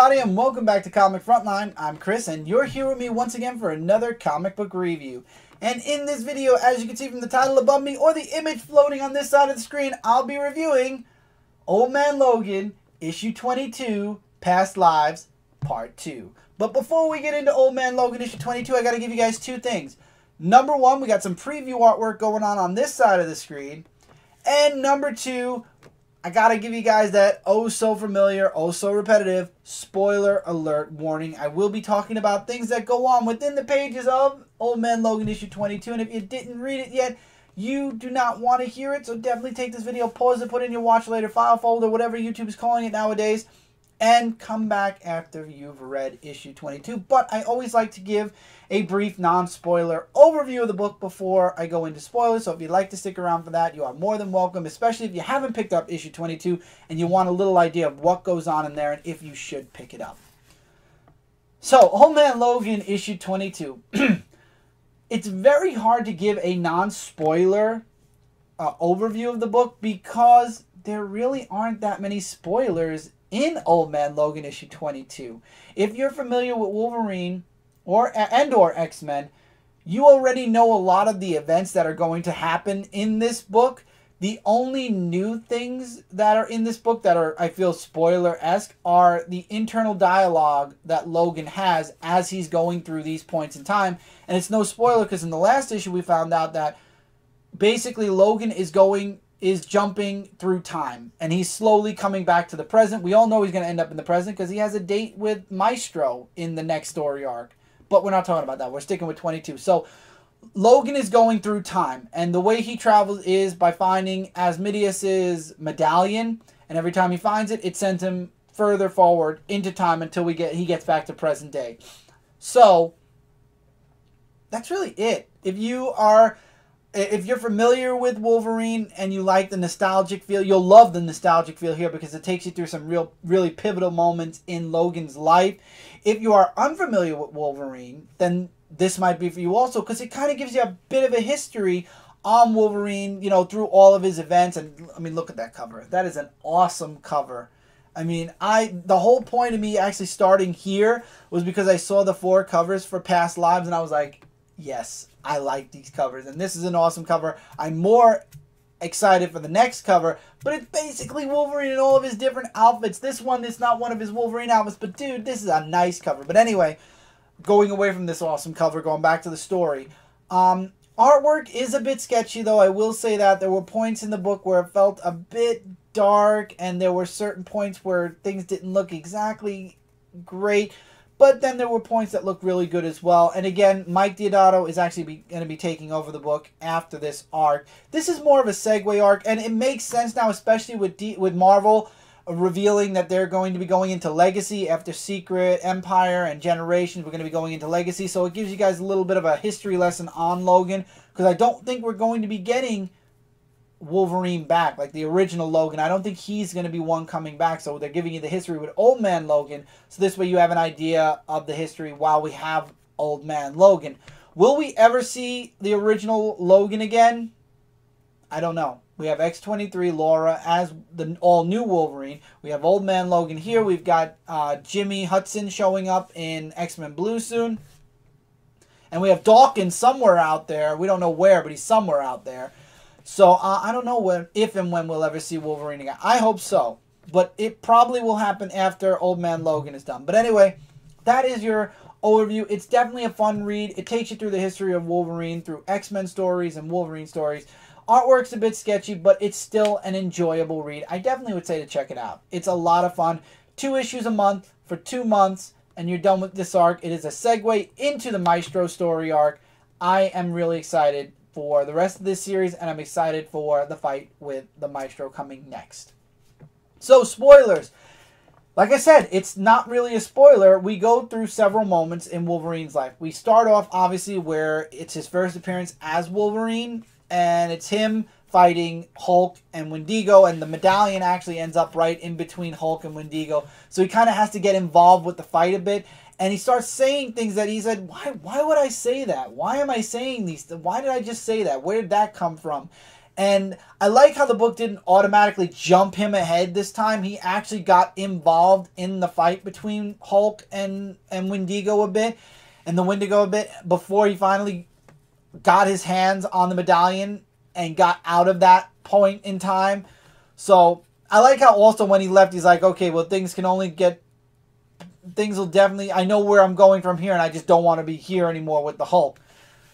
everybody, and welcome back to Comic Frontline. I'm Chris, and you're here with me once again for another comic book review. And in this video, as you can see from the title above me, or the image floating on this side of the screen, I'll be reviewing Old Man Logan, issue 22, Past Lives, part 2. But before we get into Old Man Logan, issue 22, I gotta give you guys two things. Number one, we got some preview artwork going on this side of the screen. And number two, I gotta give you guys that oh so familiar, oh so repetitive spoiler alert warning. I will be talking about things that go on within the pages of Old Man Logan issue 22. And if you didn't read it yet, you do not want to hear it. So definitely take this video, pause it, put it in your watch later file folder, whatever YouTube is calling it nowadays, and come back after you've read issue 22. But I always like to give a brief non-spoiler overview of the book before I go into spoilers. So if you'd like to stick around for that, you are more than welcome, especially if you haven't picked up issue 22 and you want a little idea of what goes on in there and if you should pick it up. So, Old Man Logan issue 22. It's very hard to give a non-spoiler overview of the book because there really aren't that many spoilers in Old Man Logan issue 22. If you're familiar with Wolverine or X-Men, you already know a lot of the events that are going to happen in this book. The only new things that are in this book that are, I feel, spoiler-esque are the internal dialogue that Logan has as he's going through these points in time. And it's no spoiler because in the last issue we found out that basically Logan is jumping through time, and he's slowly coming back to the present. We all know he's going to end up in the present because he has a date with Maestro in the next story arc. But we're not talking about that. We're sticking with 22. So Logan is going through time, and the way he travels is by finding Asmodeus's medallion, and every time he finds it, it sends him further forward into time until he gets back to present day. So that's really it. If you're familiar with Wolverine and you like the nostalgic feel, you'll love the nostalgic feel here because it takes you through some really pivotal moments in Logan's life. If you are unfamiliar with Wolverine, then this might be for you also because it kind of gives you a bit of a history on Wolverine, you know, through all of his events. And I mean, look at that cover. That is an awesome cover. I mean, the whole point of me actually starting here was because I saw the 4 covers for Past Lives and I was like, yes, I like these covers, and this is an awesome cover. I'm more excited for the next cover, but it's basically Wolverine in all of his different outfits. This one is not one of his Wolverine outfits, but dude, this is a nice cover. But anyway, going away from this awesome cover, going back to the story. Artwork is a bit sketchy, though. I will say that there were points in the book where it felt a bit dark, and there were certain points where things didn't look exactly great. But then there were points that looked really good as well. And again, Mike Deodato is actually going to be taking over the book after this arc. This is more of a segue arc, and it makes sense now, especially with Marvel revealing that they're going to be going into Legacy after Secret, Empire, and Generations. We're going to be going into Legacy, so it gives you guys a little bit of a history lesson on Logan, because I don't think we're going to be getting Wolverine back, like the original Logan. I don't think he's going to be one coming back, so they're giving you the history with Old Man Logan, so this way you have an idea of the history while we have Old Man Logan. Will we ever see the original Logan again? I don't know. We have X-23 Laura as the all-new Wolverine. We have Old Man Logan here. We've got Jimmy Hudson showing up in X-Men Blue soon. And we have Dawkins somewhere out there. We don't know where, but he's somewhere out there. So, I don't know if and when we'll ever see Wolverine again. I hope so. But it probably will happen after Old Man Logan is done. But anyway, that is your overview. It's definitely a fun read. It takes you through the history of Wolverine, through X-Men stories and Wolverine stories. Artwork's a bit sketchy, but it's still an enjoyable read. I definitely would say to check it out. It's a lot of fun. 2 issues a month for 2 months, and you're done with this arc. It is a segue into the Maestro story arc. I am really excited for the rest of this series, and I'm excited for the fight with the Maestro coming next. So, spoilers. Like I said, it's not really a spoiler. We go through several moments in Wolverine's life. We start off, obviously, where it's his first appearance as Wolverine, and it's him fighting Hulk and Wendigo, and the medallion actually ends up right in between Hulk and Wendigo. So he kind of has to get involved with the fight a bit. And he starts saying things that he said, why would I say that? Why am I saying these? Why did I just say that? Where did that come from? And I like how the book didn't automatically jump him ahead this time. He actually got involved in the fight between Hulk and Wendigo a bit. And the Wendigo a bit before he finally got his hands on the medallion and got out of that point in time. So I like how also when he left, he's like, okay, well, things will definitely, I know where I'm going from here, and I just don't want to be here anymore with the Hulk.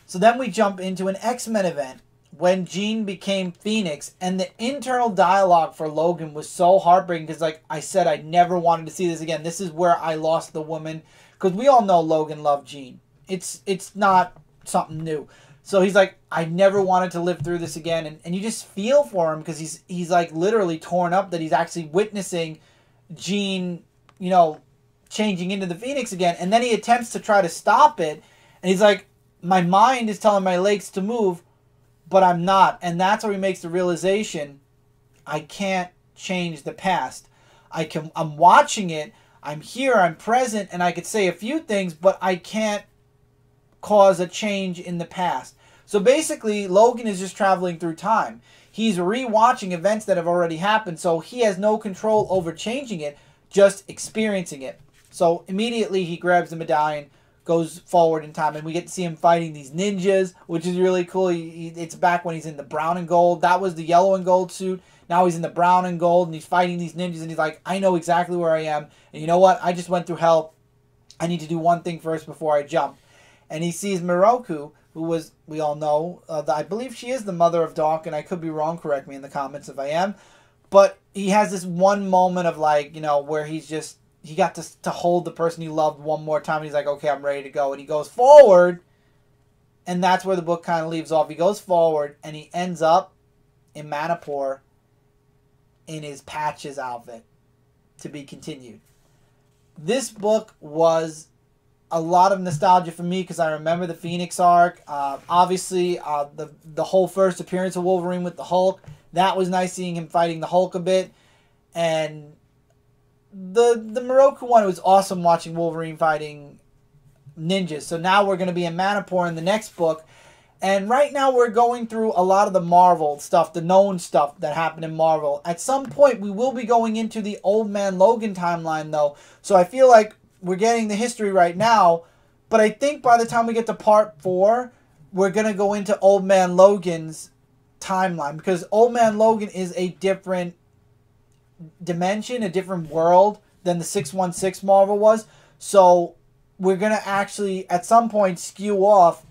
So then we jump into an X-Men event when Jean became Phoenix, and the internal dialogue for Logan was so heartbreaking because, like I said, I never wanted to see this again. This is where I lost the woman, because we all know Logan loved Jean. It's not something new. So he's like, I never wanted to live through this again, and you just feel for him because he's like literally torn up that he's actually witnessing Jean, you know, changing into the Phoenix again, and then he attempts to try to stop it, and he's like, my mind is telling my legs to move, but I'm not. And that's where he makes the realization, I can't change the past. I'm watching it, I'm here, I'm present, and I could say a few things, but I can't cause a change in the past. So basically, Logan is just traveling through time. He's rewatching events that have already happened, so he has no control over changing it, just experiencing it. So immediately he grabs the medallion, goes forward in time, and we get to see him fighting these ninjas, which is really cool. It's back when he's in the brown and gold. That was the yellow and gold suit. Now he's in the brown and gold, and he's fighting these ninjas, and he's like, I know exactly where I am, and you know what? I just went through hell. I need to do one thing first before I jump. And he sees Miroku, who was, we all know, I believe she is the mother of Doc, and I could be wrong, correct me in the comments if I am. But he has this one moment of, like, you know, where he got to hold the person he loved one more time, and he's like, okay, I'm ready to go. And he goes forward, and that's where the book kind of leaves off. He goes forward, and he ends up in Manipur in his Patches outfit, to be continued. This book was a lot of nostalgia for me because I remember the Phoenix arc. Obviously, the whole first appearance of Wolverine with the Hulk. That was nice seeing him fighting the Hulk a bit. And the Miroku one, was awesome watching Wolverine fighting ninjas. So now we're going to be in Manipur in the next book. And right now we're going through a lot of the Marvel stuff, the known stuff that happened in Marvel. At some point, we will be going into the Old Man Logan timeline, though. So I feel like we're getting the history right now. But I think by the time we get to part 4, we're going to go into Old Man Logan's timeline. Because Old Man Logan is a different dimension, a different world than the 616 Marvel was. So we're going to actually, at some point, skew off.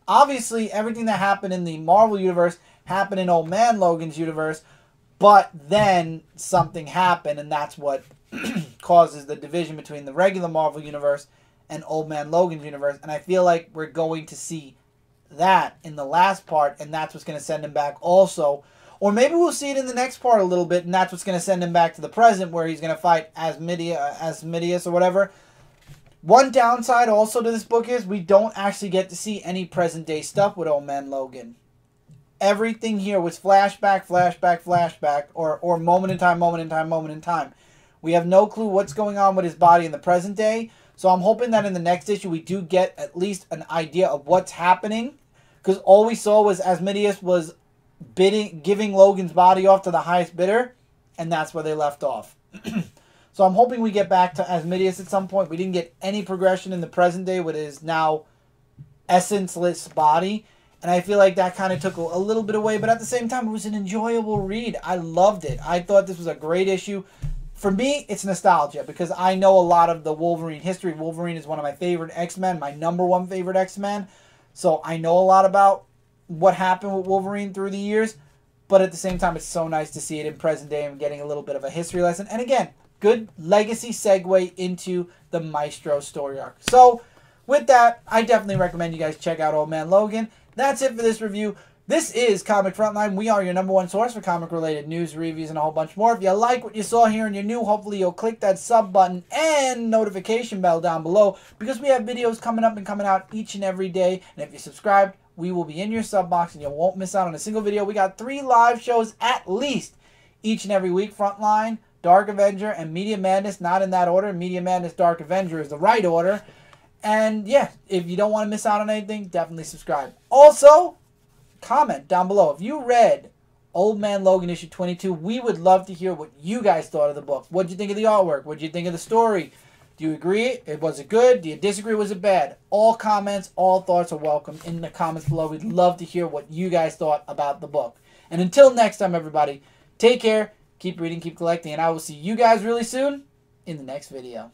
Obviously, everything that happened in the Marvel universe happened in Old Man Logan's universe, but then something happened, and that's what causes the division between the regular Marvel universe and Old Man Logan's universe. And I feel like we're going to see that in the last part, and that's what's going to send him back also. Or maybe we'll see it in the next part a little bit, and that's what's going to send him back to the present, where he's going to fight Asmodeus or whatever. One downside also to this book is we don't actually get to see any present-day stuff with Old Man Logan. Everything here was flashback, flashback, flashback, or moment in time, moment in time, moment in time. We have no clue what's going on with his body in the present day, so I'm hoping that in the next issue we do get at least an idea of what's happening, because all we saw was Asmodeus was giving Logan's body off to the highest bidder, and that's where they left off. So I'm hoping we get back to Asmodeus at some point. We didn't get any progression in the present day with his now essence-less body. And I feel like that kind of took a little bit away. But at the same time, it was an enjoyable read. I loved it. I thought this was a great issue. For me, it's nostalgia because I know a lot of the Wolverine history. Wolverine is one of my favorite X-Men, my #1 favorite X-Men. So I know a lot about what happened with Wolverine through the years. But at the same time, it's so nice to see it in present day and getting a little bit of a history lesson. And again, good legacy segue into the Maestro story arc. So, with that, I definitely recommend you guys check out Old Man Logan. That's it for this review. This is Comic Frontline. We are your #1 source for comic-related news, reviews, and a whole bunch more. If you like what you saw here and you're new, hopefully you'll click that sub button and notification bell down below because we have videos coming up and coming out each and every day. And if you're subscribed, we will be in your sub box and you won't miss out on a single video. We got 3 live shows at least each and every week. Frontline, Dark Avenger, and Media Madness, not in that order. Media Madness, Dark Avenger is the right order. And yeah, if you don't want to miss out on anything, definitely subscribe. Also, comment down below. If you read Old Man Logan issue 22. We would love to hear what you guys thought of the book. What did you think of the artwork? What did you think of the story? Do you agree? Was it good? Do you disagree? Was it bad? All comments, all thoughts are welcome in the comments below. We'd love to hear what you guys thought about the book. And until next time, everybody, take care, keep reading, keep collecting, and I will see you guys really soon in the next video.